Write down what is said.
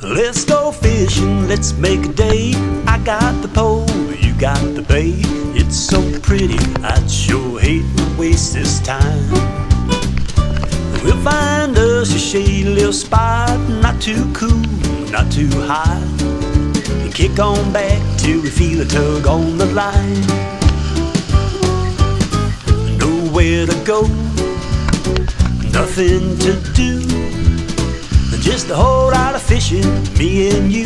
Let's go fishing, let's make a day. I got the pole, you got the bait. It's so pretty, I'd sure hate to waste this time. We'll find us a shady little spot, not too cool, not too high, and kick on back till we feel a tug on the line. Nowhere to go, nothing to do, just a whole lot of fishing, me and you.